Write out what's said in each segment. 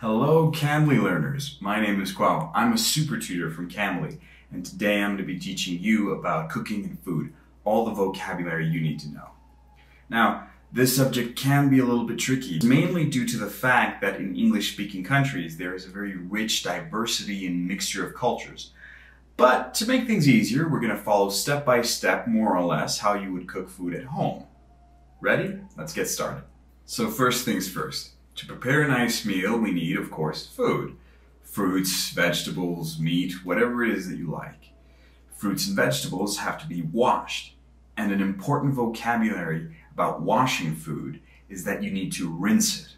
Hello Cambly learners, my name is Quao. I'm a super tutor from Cambly, and today I'm going to be teaching you about cooking and food, all the vocabulary you need to know. Now, this subject can be a little bit tricky, mainly due to the fact that in English-speaking countries there is a very rich diversity and mixture of cultures. But to make things easier, we're going to follow step by step, more or less, how you would cook food at home. Ready? Let's get started. So first things first. To prepare a nice meal, we need, of course, food. Fruits, vegetables, meat, whatever it is that you like. Fruits and vegetables have to be washed. And an important vocabulary about washing food is that you need to rinse it.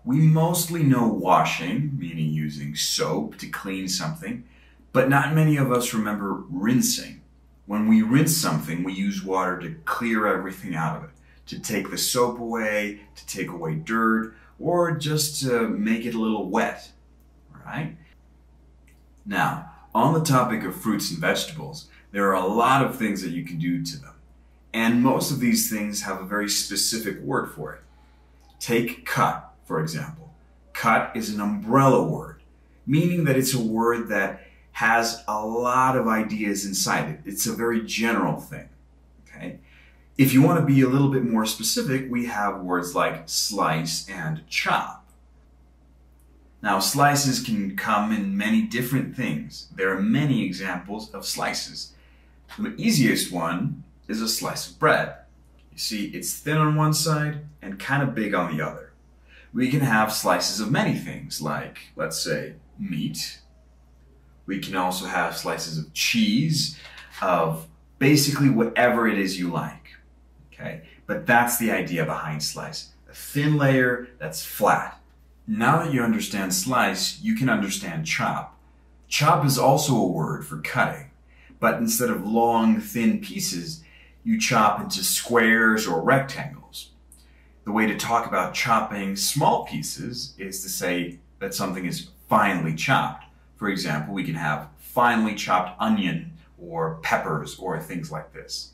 We mostly know washing, meaning using soap to clean something, but not many of us remember rinsing. When we rinse something, we use water to clear everything out of it, to take the soap away, to take away dirt, or just to make it a little wet, right? Now, on the topic of fruits and vegetables, there are a lot of things that you can do to them. And most of these things have a very specific word for it. Take cut, for example. Cut is an umbrella word, meaning that it's a word that has a lot of ideas inside it. It's a very general thing, okay? If you want to be a little bit more specific, we have words like slice and chop. Now, slices can come in many different things. There are many examples of slices. The easiest one is a slice of bread. You see, it's thin on one side and kind of big on the other. We can have slices of many things, like, let's say, meat. We can also have slices of cheese, of basically whatever it is you like. Okay, but that's the idea behind slice. A thin layer that's flat. Now that you understand slice, you can understand chop. Chop is also a word for cutting, but instead of long, thin pieces, you chop into squares or rectangles. The way to talk about chopping small pieces is to say that something is finely chopped. For example, we can have finely chopped onion or peppers or things like this.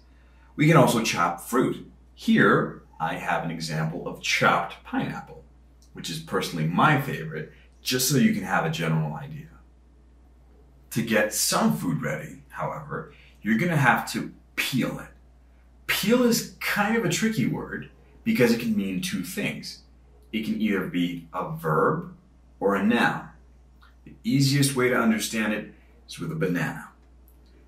We can also chop fruit. Here, I have an example of chopped pineapple, which is personally my favorite, just so you can have a general idea. To get some food ready, however, you're going to have to peel it. Peel is kind of a tricky word because it can mean two things. It can either be a verb or a noun. The easiest way to understand it is with a banana.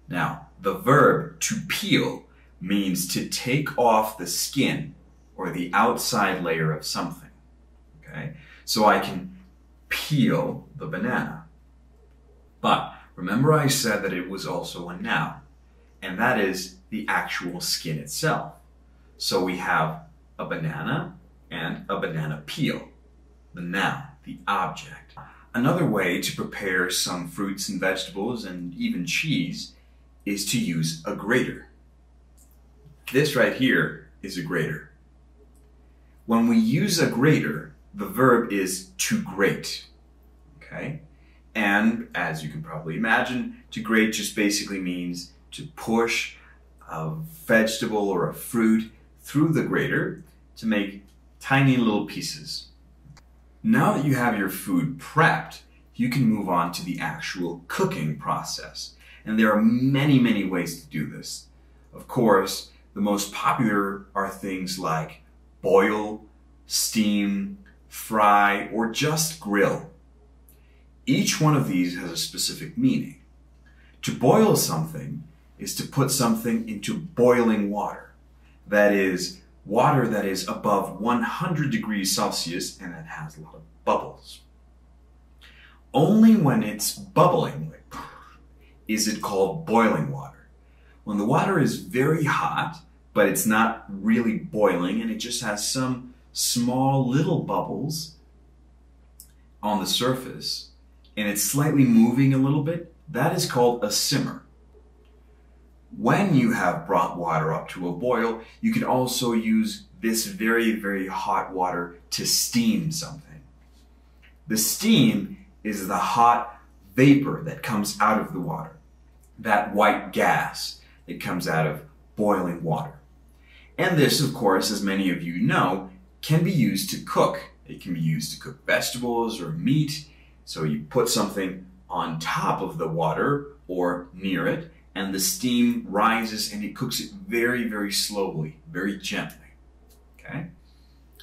Now, the verb to peel means to take off the skin or the outside layer of something, okay? So I can peel the banana. But remember I said that it was also a noun, and that is the actual skin itself. So we have a banana and a banana peel, the noun, the object. Another way to prepare some fruits and vegetables and even cheese is to use a grater. This right here is a grater. When we use a grater, the verb is to grate, okay? And as you can probably imagine, to grate just basically means to push a vegetable or a fruit through the grater to make tiny little pieces. Now that you have your food prepped, you can move on to the actual cooking process. And there are many, many ways to do this. Of course, the most popular are things like boil, steam, fry, or just grill. Each one of these has a specific meaning. To boil something is to put something into boiling water. That is, water that is above 100 degrees Celsius and that has a lot of bubbles. Only when it's bubbling is it called boiling water. When the water is very hot, but it's not really boiling and it just has some small little bubbles on the surface and it's slightly moving a little bit, that is called a simmer. When you have brought water up to a boil, you can also use this very, very hot water to steam something. The steam is the hot vapor that comes out of the water, that white gas that comes out of boiling water. And this, of course, as many of you know, can be used to cook It can be used to cook vegetables or meat. So you put something on top of the water or near it, and the steam rises and it cooks it very, very slowly, very gently. Okay?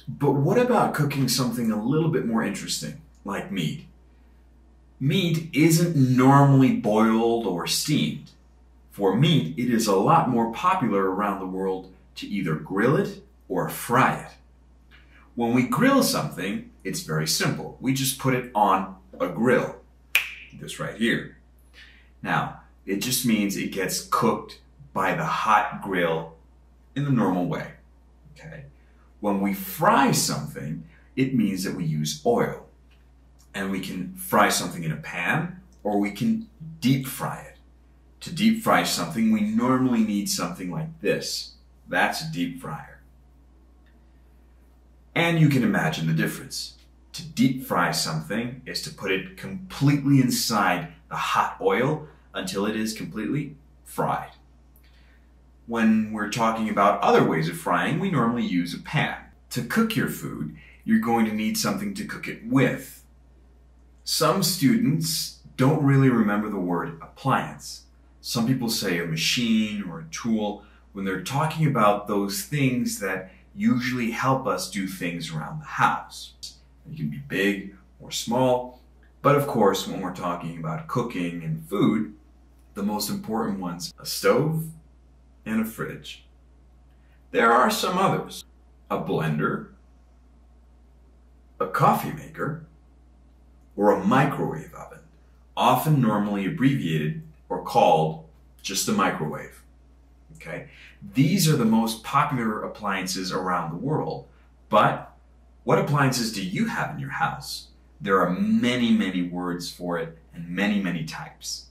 But what about cooking something a little bit more interesting, like meat? Meat isn't normally boiled or steamed. For meat, it is a lot more popular around the world to either grill it or fry it. When we grill something, it's very simple. We just put it on a grill, this right here. Now, it just means it gets cooked by the hot grill in the normal way. Okay? When we fry something, it means that we use oil. And we can fry something in a pan, or we can deep fry it. To deep fry something, we normally need something like this. That's a deep fryer. And you can imagine the difference. To deep fry something is to put it completely inside the hot oil until it is completely fried. When we're talking about other ways of frying, we normally use a pan. To cook your food, you're going to need something to cook it with. Some students don't really remember the word appliance. Some people say a machine or a tool when they're talking about those things that usually help us do things around the house. It can be big or small, but of course, when we're talking about cooking and food, the most important ones, a stove and a fridge. There are some others, a blender, a coffee maker, or a microwave oven, often normally abbreviated or called just a microwave. Okay? These are the most popular appliances around the world, but what appliances do you have in your house? There are many, many words for it and many, many types.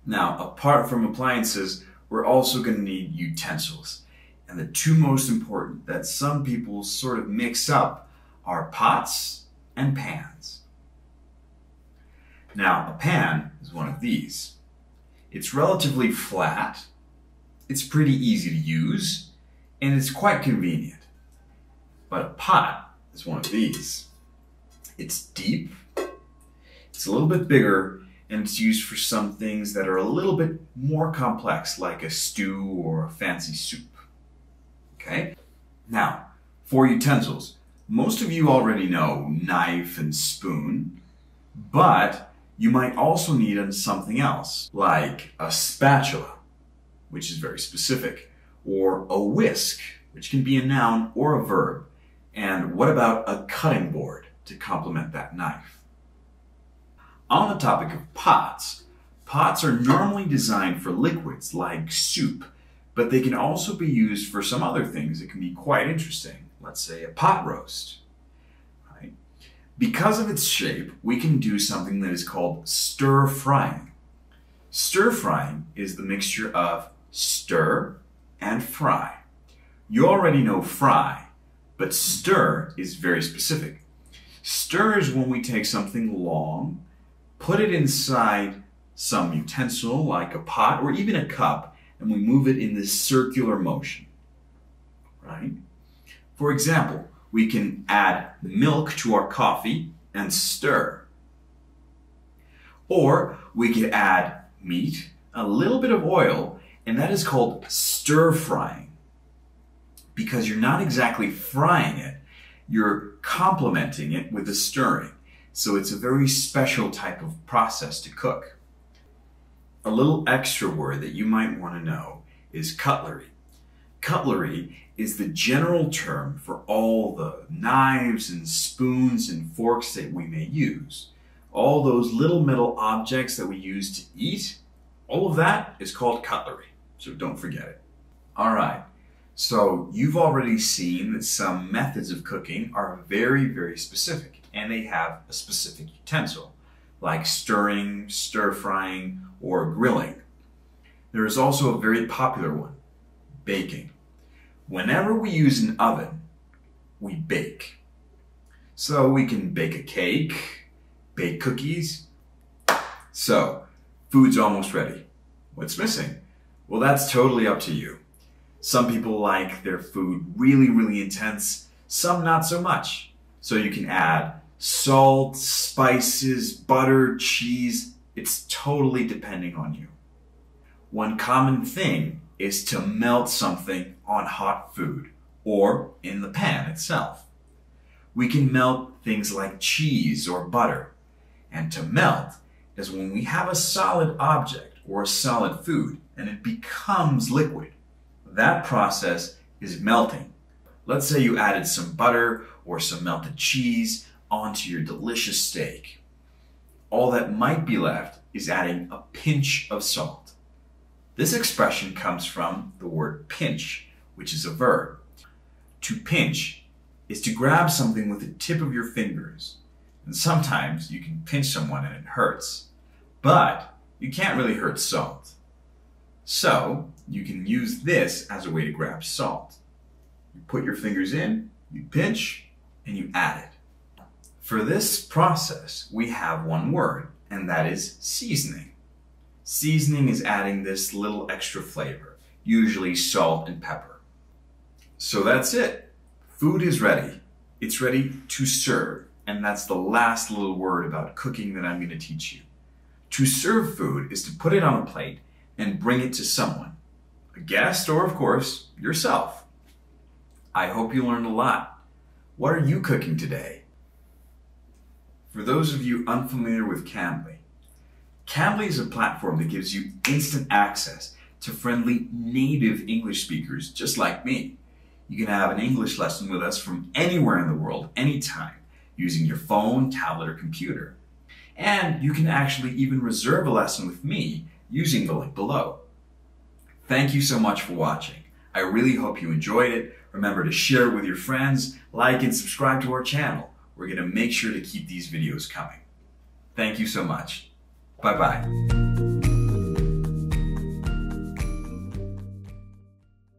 Now, apart from appliances, we're also going to need utensils. And the two most important that some people sort of mix up are pots and pans. Now, a pan is one of these. It's relatively flat, it's pretty easy to use, and it's quite convenient. But a pot is one of these. It's deep, it's a little bit bigger, and it's used for some things that are a little bit more complex, like a stew or a fancy soup. Okay? Now, for utensils, most of you already know knife and spoon, but you might also need something else, like a spatula, which is very specific, or a whisk, which can be a noun or a verb. And what about a cutting board to complement that knife? On the topic of pots, pots are normally designed for liquids like soup, but they can also be used for some other things that can be quite interesting. Let's say a pot roast. Right? Because of its shape, we can do something that is called stir frying. Stir frying is the mixture of stir and fry. You already know fry, but stir is very specific. Stir is when we take something long, put it inside some utensil like a pot or even a cup, and we move it in this circular motion. Right? For example, we can add milk to our coffee and stir. Or we could add meat, a little bit of oil, and that is called stir frying. Because you're not exactly frying it, you're complementing it with the stirring. So it's a very special type of process to cook. A little extra word that you might want to know is cutlery. Cutlery is the general term for all the knives and spoons and forks that we may use. All those little metal objects that we use to eat, all of that is called cutlery. So don't forget it. All right. So you've already seen that some methods of cooking are very, very specific, and they have a specific utensil, like stirring, stir frying, or grilling. There is also a very popular one, baking. Whenever we use an oven, we bake. So we can bake a cake, bake cookies. So, food's almost ready. What's missing? Well, that's totally up to you. Some people like their food really, really intense. some not so much. So you can add salt, spices, butter, cheese. It's totally depending on you. One common thing is to melt something on hot food or in the pan itself. We can melt things like cheese or butter. And to melt is when we have a solid object or a solid food and it becomes liquid. That process is melting. Let's say you added some butter or some melted cheese onto your delicious steak. All that might be left is adding a pinch of salt. This expression comes from the word pinch, which is a verb. To pinch is to grab something with the tip of your fingers. And sometimes you can pinch someone and it hurts. But you can't really hurt salt. So you can use this as a way to grab salt. You put your fingers in, you pinch, and you add it. For this process, we have one word, and that is seasoning. Seasoning is adding this little extra flavor, usually salt and pepper. So that's it. Food is ready. It's ready to serve, and that's the last little word about cooking that I'm going to teach you. To serve food is to put it on a plate and bring it to someone, a guest or, of course, yourself. I hope you learned a lot. What are you cooking today? For those of you unfamiliar with Cambly, Cambly is a platform that gives you instant access to friendly native English speakers just like me. You can have an English lesson with us from anywhere in the world, anytime, using your phone, tablet, or computer. And you can actually even reserve a lesson with me using the link below. Thank you so much for watching. I really hope you enjoyed it. Remember to share it with your friends, like and subscribe to our channel. We're going to make sure to keep these videos coming. Thank you so much. Bye-bye.